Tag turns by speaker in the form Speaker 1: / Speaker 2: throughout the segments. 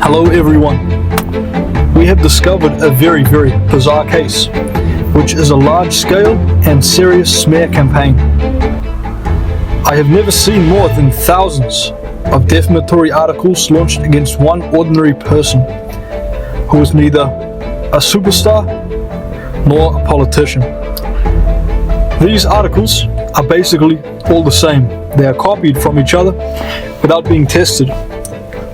Speaker 1: Hello everyone. We have discovered a very bizarre case, which is a large-scale and serious smear campaign. I have never seen more than thousands of defamatory articles launched against one ordinary person who is neither a superstar nor a politician. These articles are basically all the same. They are copied from each other without being tested.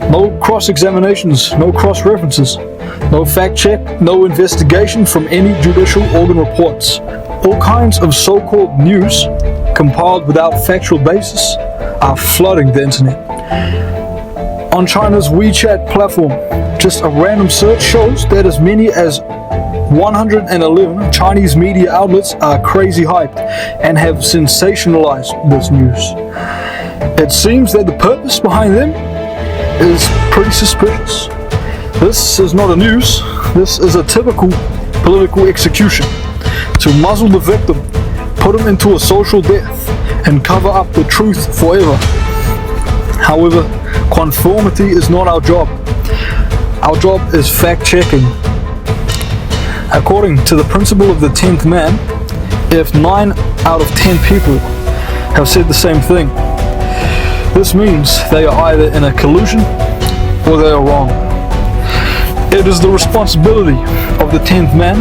Speaker 1: No cross-examinations, no cross-references, no fact-check, no investigation from any judicial organ reports. All kinds of so-called news, compiled without factual basis, are flooding the internet. On China's WeChat platform, just a random search shows that as many as 111 Chinese media outlets are crazy hyped and have sensationalized this news. It seems that the purpose behind them is pretty suspicious. This is not a news, this is a typical political execution to muzzle the victim, put him into a social death, and cover up the truth forever. However, conformity is not our job. Our job is fact-checking. According to the principle of the 10th man, if 9 out of 10 people have said the same thing, this means they are either in a collusion or they are wrong. It is the responsibility of the 10th man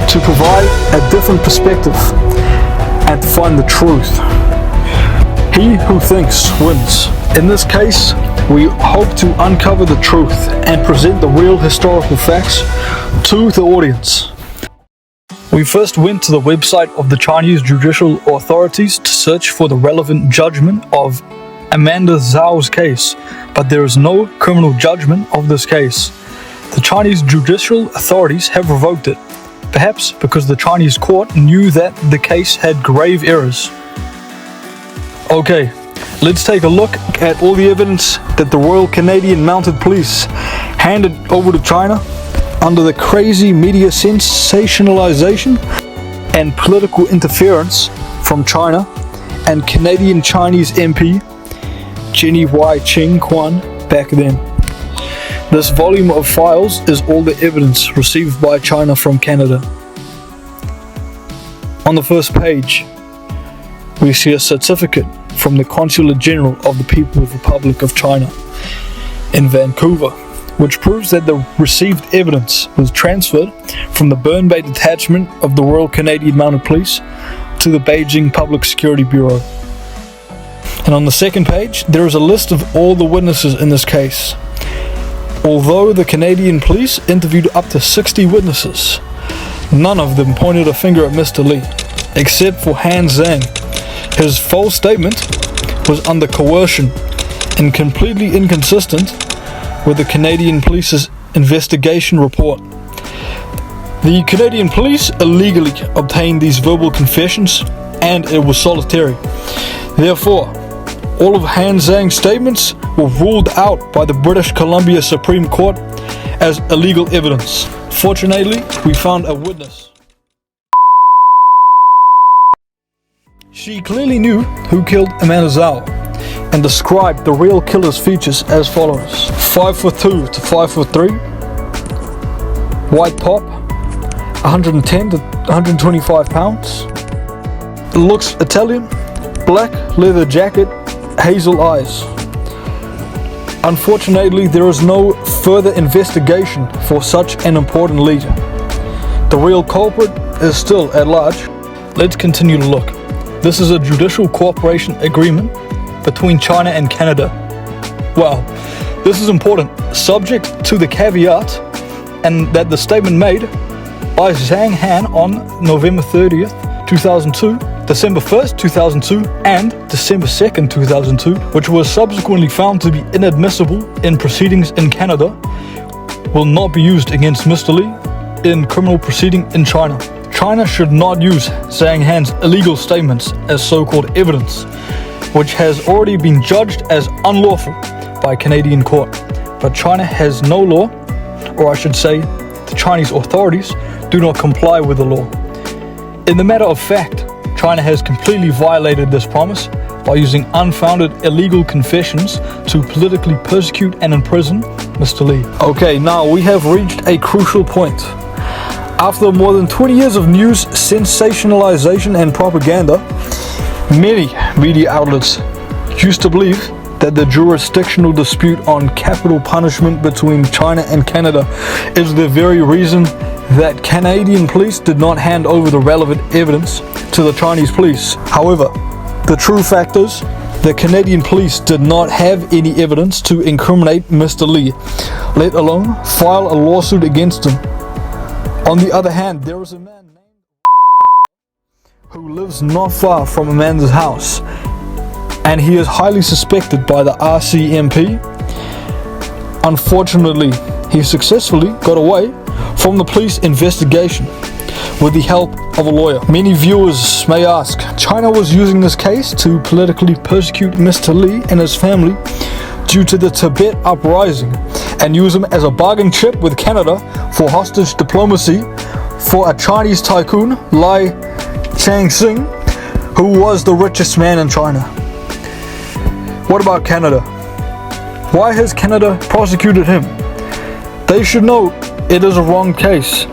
Speaker 1: to provide a different perspective and to find the truth. He who thinks wins. In this case, we hope to uncover the truth and present the real historical facts to the audience. We first went to the website of the Chinese judicial authorities to search for the relevant judgment of Amanda Zhao's case, but there is no criminal judgment of this case. The Chinese judicial authorities have revoked it, perhaps because the Chinese court knew that the case had grave errors. Okay, let's take a look at all the evidence that the Royal Canadian Mounted Police handed over to China under the crazy media sensationalization and political interference from China and Canadian Chinese MP Jenny Y. Ching Kwan back then. This volume of files is all the evidence received by China from Canada. On the first page, we see a certificate from the Consulate General of the People's Republic of China in Vancouver, which proves that the received evidence was transferred from the Burn Bay detachment of the Royal Canadian Mounted Police to the Beijing Public Security Bureau. And on the second page, there is a list of all the witnesses in this case. Although the Canadian police interviewed up to 60 witnesses, none of them pointed a finger at Mr. Lee, except for Han Zhang. His false statement was under coercion and completely inconsistent with the Canadian police's investigation report. The Canadian police illegally obtained these verbal confessions and it was solitary. Therefore, all of Han Zhang's statements were ruled out by the British Columbia Supreme Court as illegal evidence. Fortunately, we found a witness. She clearly knew who killed Amanda Zhao and described the real killer's features as follows: 5'2" to 5'3", white pop, 110 to 125 pounds, looks Italian, black leather jacket, hazel eyes. Unfortunately, there is no further investigation for such an important lead. The real culprit is still at large. Let's continue to look. This is a judicial cooperation agreement between China and Canada. Wow, this is important, subject to the caveat and that the statement made by Zhang Han on November 30th, 2002, December 1st, 2002, and December 2nd, 2002, which was subsequently found to be inadmissible in proceedings in Canada, will not be used against Mr. Lee in criminal proceeding in China. China should not use Zhang Han's illegal statements as so-called evidence, which has already been judged as unlawful by Canadian court. But China has no law, or I should say, the Chinese authorities do not comply with the law. In the matter of fact, China has completely violated this promise by using unfounded illegal confessions to politically persecute and imprison Mr. Lee. Okay, now we have reached a crucial point. After more than 20 years of news, sensationalization and propaganda, many media outlets used to believe that the jurisdictional dispute on capital punishment between China and Canada is the very reason that Canadian police did not hand over the relevant evidence to the Chinese police. However, the true fact is, the Canadian police did not have any evidence to incriminate Mr. Lee, let alone file a lawsuit against him. On the other hand, there is a man named who lives not far from Amanda's house, and he is highly suspected by the RCMP. Unfortunately, he successfully got away from the police investigation with the help of a lawyer. Many viewers may ask, China was using this case to politically persecute Mr. Lee and his family due to the Tibet uprising and use him as a bargaining chip with Canada for hostage diplomacy for a Chinese tycoon, Lai Chang-sing, who was the richest man in China. What about Canada? Why has Canada prosecuted him? They should know it is a wrong case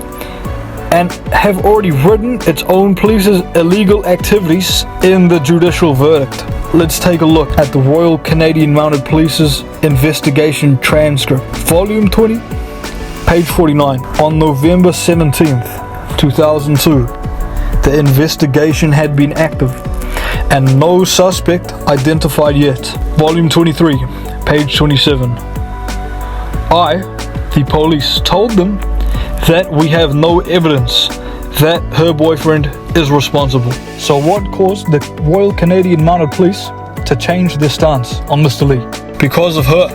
Speaker 1: and have already written its own police's illegal activities in the judicial verdict. Let's take a look at the Royal Canadian Mounted Police's investigation transcript, volume 20, page 49. On November 17th, 2002, the investigation had been active and no suspect identified yet. Volume 23, page 27. I, the police, told them that we have no evidence that her boyfriend is responsible. So what caused the Royal Canadian Mounted Police to change their stance on Mr. Lee? Because of her.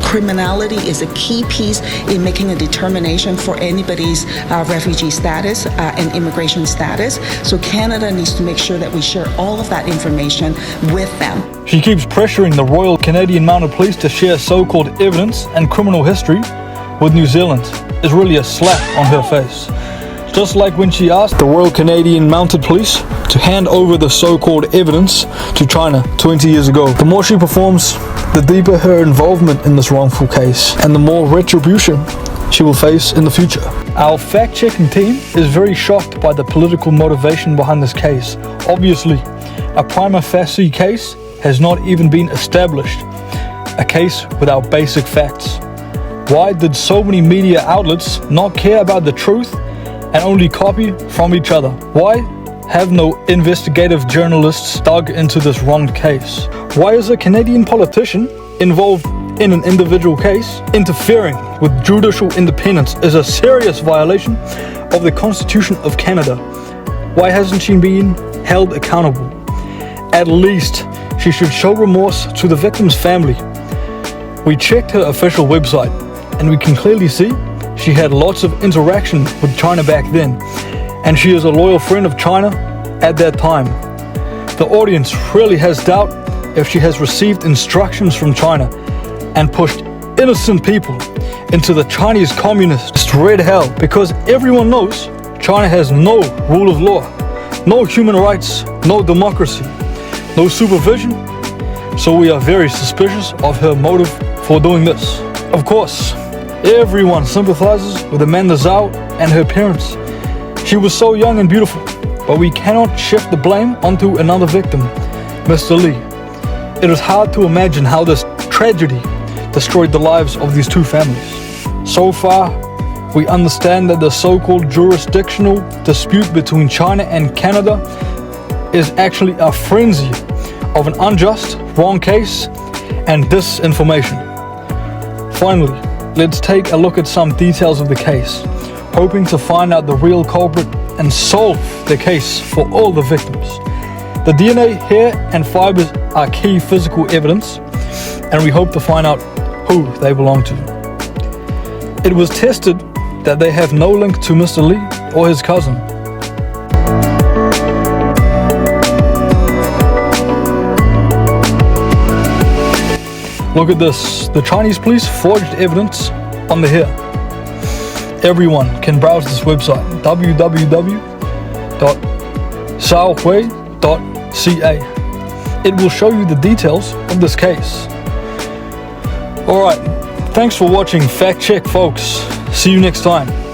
Speaker 2: Criminality is a key piece in making a determination for anybody's refugee status and immigration status. So Canada needs to make sure that we share all of that information with them.
Speaker 1: She keeps pressuring the Royal Canadian Mounted Police to share so-called evidence and criminal history with New Zealand. Is really a slap on her face. Just like when she asked the Royal Canadian Mounted Police to hand over the so-called evidence to China 20 years ago. The more she performs, the deeper her involvement in this wrongful case, and the more retribution she will face in the future. Our fact-checking team is very shocked by the political motivation behind this case. Obviously, a prima facie case has not even been established. A case without basic facts. Why did so many media outlets not care about the truth and only copy from each other? Why have no investigative journalists dug into this wronged case? Why is a Canadian politician involved in an individual case? Interfering with judicial independence is a serious violation of the Constitution of Canada. Why hasn't she been held accountable? At least she should show remorse to the victim's family. We checked her official website and we can clearly see she had lots of interaction with China back then, and she is a loyal friend of China at that time. The audience really has doubt if she has received instructions from China and pushed innocent people into the Chinese communist red hell, because everyone knows China has no rule of law, no human rights, no democracy, no supervision. So we are very suspicious of her motive for doing this. Of course, everyone sympathizes with Amanda Zhao and her parents. She was so young and beautiful, but we cannot shift the blame onto another victim, Mr. Lee. It is hard to imagine how this tragedy destroyed the lives of these two families. So far, we understand that the so-called jurisdictional dispute between China and Canada is actually a frenzy of an unjust, wrong case and disinformation. Finally, let's take a look at some details of the case, hoping to find out the real culprit and solve the case for all the victims. The DNA, hair and fibers are key physical evidence, and we hope to find out who they belong to. It was tested that they have no link to Mr. Lee or his cousin. Look at this. The Chinese police forged evidence on the hair. Everyone can browse this website, www.shaohui.ca. It will show you the details of this case. Alright, thanks for watching Fact Check, folks. See you next time.